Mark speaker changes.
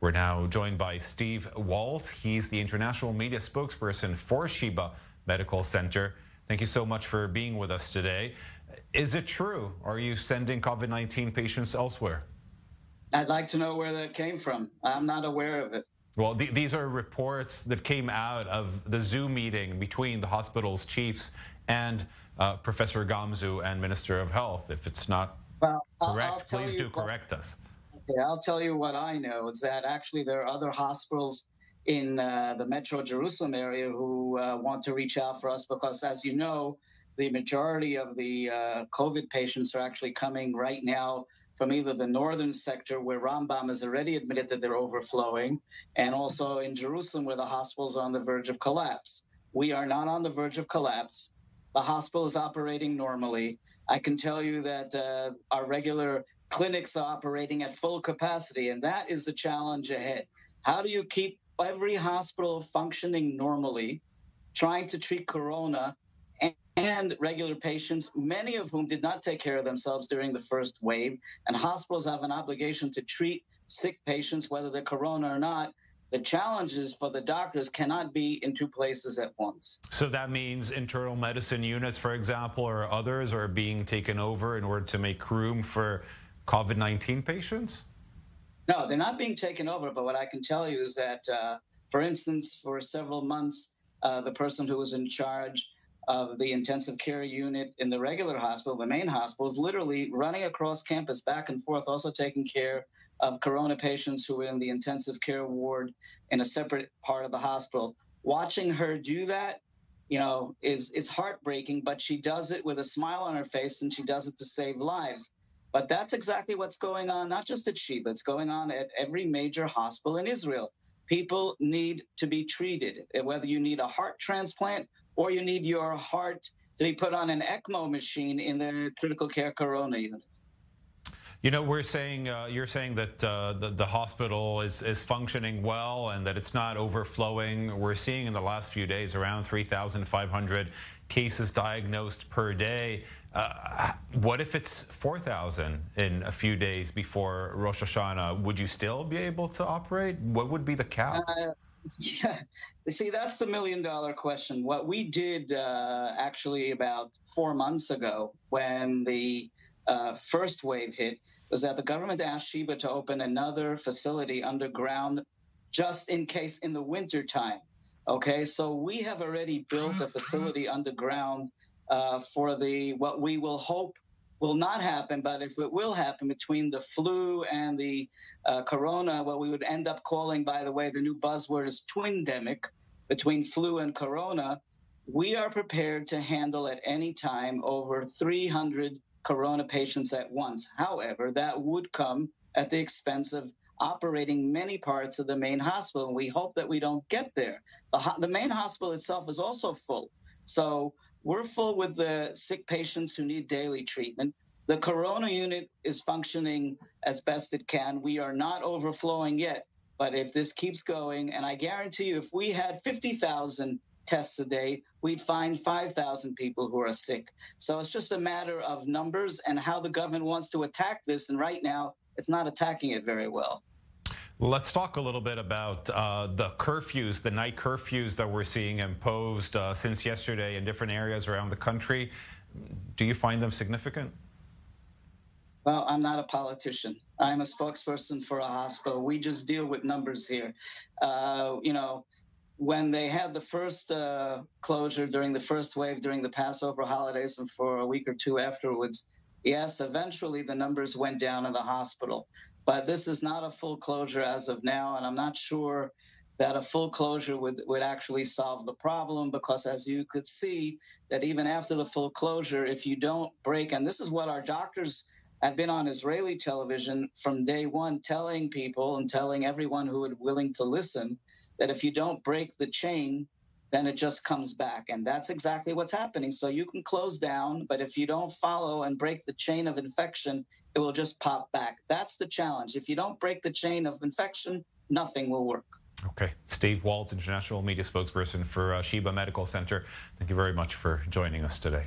Speaker 1: We're now joined by Steve Walt. He's the international media spokesperson for Sheba Medical Center. Thank you so much for being with us today. Is it true? Are you sending COVID-19 patients elsewhere?
Speaker 2: I'd like to know where that came from. I'm not aware of it.
Speaker 1: Well, these are reports that came out of the Zoom meeting between the hospital's chiefs and Professor Gamzu and Minister of Health. If it's not correct, please do correct us.
Speaker 2: Okay, I'll tell you what I know is that actually there are other hospitals in the Metro Jerusalem area who want to reach out for us because, as you know, the majority of the COVID patients are actually coming right now from either the northern sector, where Rambam has already admitted that they're overflowing, and also in Jerusalem, where the hospitals are on the verge of collapse. We are not on the verge of collapse. The hospital is operating normally. I can tell you that our regular clinics are operating at full capacity, and that is the challenge ahead. How do you keep every hospital functioning normally, trying to treat corona and regular patients, many of whom did not take care of themselves during the first wave, and hospitals have an obligation to treat sick patients, whether they're corona or not. The challenges for the doctors cannot be in two places at once.
Speaker 1: So that means internal medicine units, for example, or others are being taken over in order to make room for COVID-19 patients?
Speaker 2: No, they're not being taken over, but what I can tell you is that, for instance, for several months, the person who was in charge of the intensive care unit in the regular hospital, the main hospital, is literally running across campus back and forth, also taking care of corona patients who were in the intensive care ward in a separate part of the hospital. Watching her do that, is heartbreaking, but she does it with a smile on her face, and she does it to save lives. But that's exactly what's going on, not just at Sheba, it's going on at every major hospital in Israel. People need to be treated, whether you need a heart transplant or you need your heart to be put on an ECMO machine in the critical care corona unit.
Speaker 1: We're saying, you're saying that the hospital is functioning well and that it's not overflowing. We're seeing in the last few days around 3,500 cases diagnosed per day. What if it's 4,000 in a few days before Rosh Hashanah? Would you still be able to operate? What would be the cap?
Speaker 2: Yeah, see, that's the million-dollar question. What we did actually about 4 months ago when the first wave hit was that the government asked Sheba to open another facility underground just in case in the winter time. Okay, so we have already built a facility underground for what we will hope will not happen, but if it will happen between the flu and the corona, what we would end up calling, by the way, the new buzzword is Twindemic, between flu and corona, we are prepared to handle at any time over 300 corona patients at once. However, that would come at the expense of operating many parts of the main hospital, and we hope that we don't get there. The main hospital itself is also full. So we're full with the sick patients who need daily treatment. The corona unit is functioning as best it can. We are not overflowing yet, but if this keeps going, and I guarantee you, if we had 50,000 tests a day, we'd find 5,000 people who are sick. So it's just a matter of numbers and how the government wants to attack this, and right now, it's not attacking it very well.
Speaker 1: Let's talk a little bit about the curfews, the night curfews that we're seeing imposed since yesterday in different areas around the country. Do you find them significant?
Speaker 2: Well, I'm not a politician. I'm a spokesperson for a hospital. We just deal with numbers here. When they had the first closure during the first wave, during the Passover holidays, and for a week or two afterwards, yes, eventually the numbers went down in the hospital. But this is not a full closure as of now, and I'm not sure that a full closure would actually solve the problem, because as you could see, that even after the full closure, if you don't break, and this is what our doctors have been on Israeli television from day one telling people and telling everyone who is willing to listen, that if you don't break the chain, then it just comes back. And that's exactly what's happening. So you can close down, but if you don't follow and break the chain of infection, it will just pop back. That's the challenge. If you don't break the chain of infection, nothing will work.
Speaker 1: Okay. Steve Walt, international media spokesperson for Sheba Medical Center. Thank you very much for joining us today.